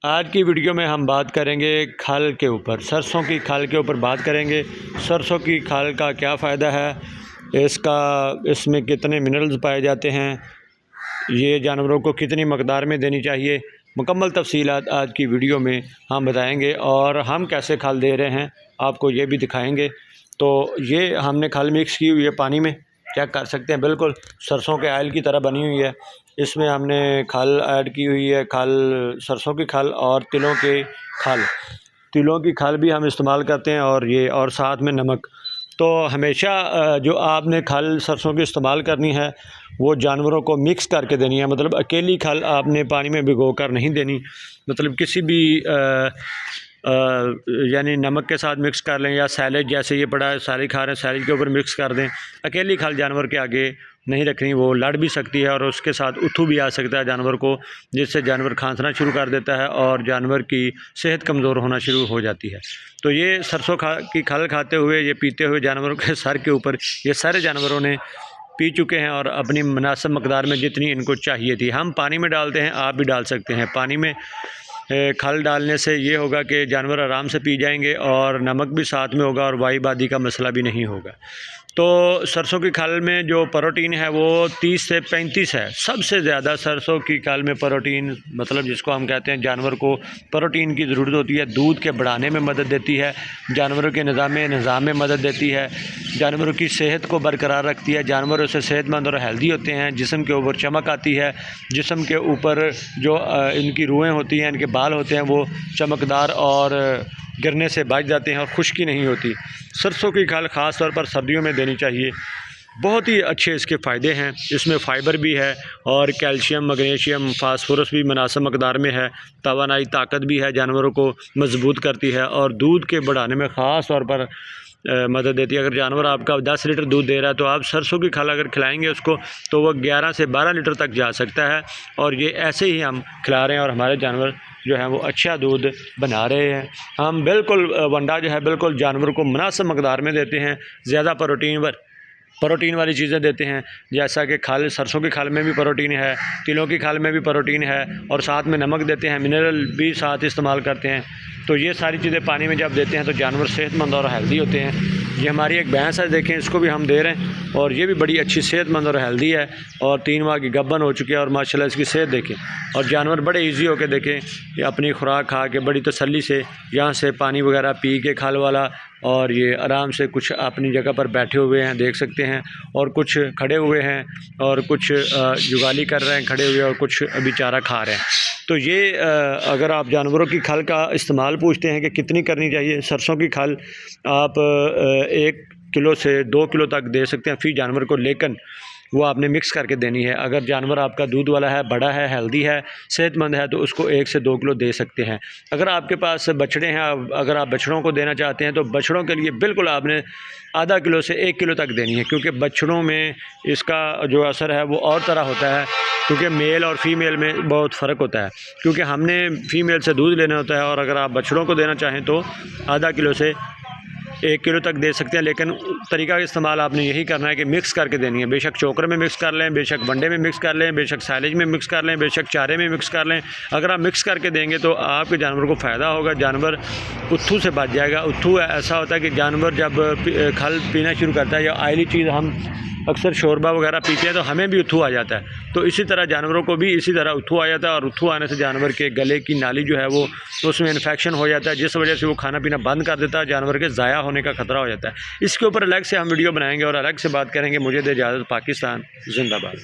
आज की वीडियो में हम बात करेंगे खल के ऊपर, सरसों की खल के ऊपर बात करेंगे। सरसों की खल का क्या फ़ायदा है, इसमें कितने मिनरल्स पाए जाते हैं, ये जानवरों को कितनी मकदार में देनी चाहिए, मुकम्मल तफसीलात आज की वीडियो में हम बताएंगे। और हम कैसे खल दे रहे हैं आपको ये भी दिखाएंगे। तो ये हमने खल मिक्स की हुई है पानी में, चेक कर सकते हैं, बिल्कुल सरसों के आयल की तरह बनी हुई है। इसमें हमने खल ऐड की हुई है, खल सरसों की खल और तिलों की खल भी हम इस्तेमाल करते हैं, और साथ में नमक। तो हमेशा जो आपने खल सरसों की इस्तेमाल करनी है वो जानवरों को मिक्स करके देनी है। मतलब अकेली खल आपने पानी में भिगो कर नहीं देनी, मतलब किसी भी यानी नमक के साथ मिक्स कर लें, या सैलेड जैसे ये पड़ा है, सैलेड खा रहे हैं, सैलेड के ऊपर मिक्स कर दें। अकेली खल जानवर के आगे नहीं रखनी, वो लड़ भी सकती है और उसके साथ उठू भी आ सकता है जानवर को, जिससे जानवर खांसना शुरू कर देता है और जानवर की सेहत कमज़ोर होना शुरू हो जाती है। तो ये सरसों की खल खाते हुए, ये पीते हुए जानवरों के सर के ऊपर ये सारे जानवरों ने पी चुके हैं, और अपनी मुनासिब मकदार में जितनी इनको चाहिए थी। हम पानी में डालते हैं, आप भी डाल सकते हैं। पानी में खल डालने से ये होगा कि जानवर आराम से पी जाएंगे और नमक भी साथ में होगा और वाई बादी का मसला भी नहीं होगा। तो सरसों की खल में जो प्रोटीन है वो 30 से 35 है। सबसे ज़्यादा सरसों की खल में प्रोटीन, मतलब जिसको हम कहते हैं जानवर को प्रोटीन की ज़रूरत होती है, दूध के बढ़ाने में मदद देती है, जानवरों के निज़ाम में मदद देती है, जानवरों की सेहत को बरकरार रखती है, जानवर उससे सेहतमंद और हेल्दी होते हैं, जिस्म के ऊपर चमक आती है, जिस्म के ऊपर जो इनकी रूहें होती हैं, इनके बाल होते हैं, वो चमकदार और गिरने से बच जाते हैं और खुश्की नहीं होती। सरसों की खल ख़ास तौर पर सर्दियों में देनी चाहिए। बहुत ही अच्छे इसके फ़ायदे हैं। इसमें फ़ाइबर भी है और कैल्शियम, मैग्नीशियम, फास्फोरस भी मुनासिब मकदार में है। तवानाई ताकत भी है, जानवरों को मजबूत करती है और दूध के बढ़ाने में ख़ास तौर पर मदद देती है। अगर जानवर आपका 10 लीटर दूध दे रहा है तो आप सरसों की खल अगर खिलाएंगे उसको तो वह 11 से 12 लीटर तक जा सकता है। और ये ऐसे ही हम खिला रहे हैं और हमारे जानवर जो है वो अच्छा दूध बना रहे हैं। हम बिल्कुल वंडा जो है बिल्कुल जानवर को मुनासिब मकदार में देते हैं, ज़्यादा प्रोटीन वाली चीज़ें देते हैं, जैसा कि खल, सरसों की खल में भी प्रोटीन है, तिलों की खल में भी प्रोटीन है, और साथ में नमक देते हैं, मिनरल भी साथ इस्तेमाल करते हैं। तो ये सारी चीज़ें पानी में जब देते हैं तो जानवर सेहतमंद और हेल्दी होते हैं। ये हमारी एक भैंस है, देखें, इसको भी हम दे रहे हैं और ये भी बड़ी अच्छी सेहतमंद और हेल्दी है, और 3 माह की गब्बन हो चुकी है, और माशाल्लाह इसकी सेहत देखें। और जानवर बड़े इजी होकर देखें, ये अपनी खुराक खा के बड़ी तसल्ली से यहाँ से पानी वगैरह पी के खल वाला, और ये आराम से कुछ अपनी जगह पर बैठे हुए हैं, देख सकते हैं, और कुछ खड़े हुए हैं, और कुछ जुगाली कर रहे हैं खड़े हुए, और कुछ अभी चारा खा रहे हैं। तो ये अगर आप जानवरों की खल का इस्तेमाल पूछते हैं कि कितनी करनी चाहिए, सरसों की खल आप 1 किलो से 2 किलो तक दे सकते हैं फ़ी जानवर को, लेकिन वो आपने मिक्स करके देनी है। अगर जानवर आपका दूध वाला है, बड़ा है, हेल्दी है, सेहतमंद है, तो उसको 1 से 2 किलो दे सकते हैं। अगर आपके पास बछड़े हैं, अगर आप बछड़ों को देना चाहते हैं तो बछड़ों के लिए बिल्कुल आपने आधा किलो से 1 किलो तक देनी है, क्योंकि बछड़ों में इसका जो असर है वो और तरह होता है, क्योंकि मेल और फीमेल में बहुत फ़र्क होता है। क्योंकि हमने फीमेल से दूध लेना होता है, और अगर आप बछड़ों को देना चाहें तो आधा किलो से 1 किलो तक दे सकते हैं। लेकिन तरीका का इस्तेमाल आपने यही करना है कि मिक्स करके देनी है। बेशक चोकर में मिक्स कर लें, बेशक वंडे में मिक्स कर लें, बेशक साइलेज में मिक्स कर लें, बेशक चारे में मिक्स कर लें। अगर आप मिक्स करके देंगे तो आपके जानवर को फ़ायदा होगा, जानवर उट्ठू से बच जाएगा। उट्ठू ऐसा होता है कि जानवर जब खल पीना शुरू करता है, या आयली चीज़ हम अक्सर शोरबा वगैरह पीते हैं तो हमें भी उट्ठू आ जाता है। तो इसी तरह जानवरों को भी इसी तरह उट्ठू आ जाता है, और उट्ठू आने से जानवर के गले की नाली जो है वो उसमें इन्फेक्शन हो जाता है, जिस वजह से वो खाना पीना बंद कर देता है, जानवर के ज़ाया होने का खतरा हो जाता है। इसके ऊपर अलग से हम वीडियो बनाएंगे और अलग से बात करेंगे। मुझे दे इजाज़त। पाकिस्तान जिंदाबाद।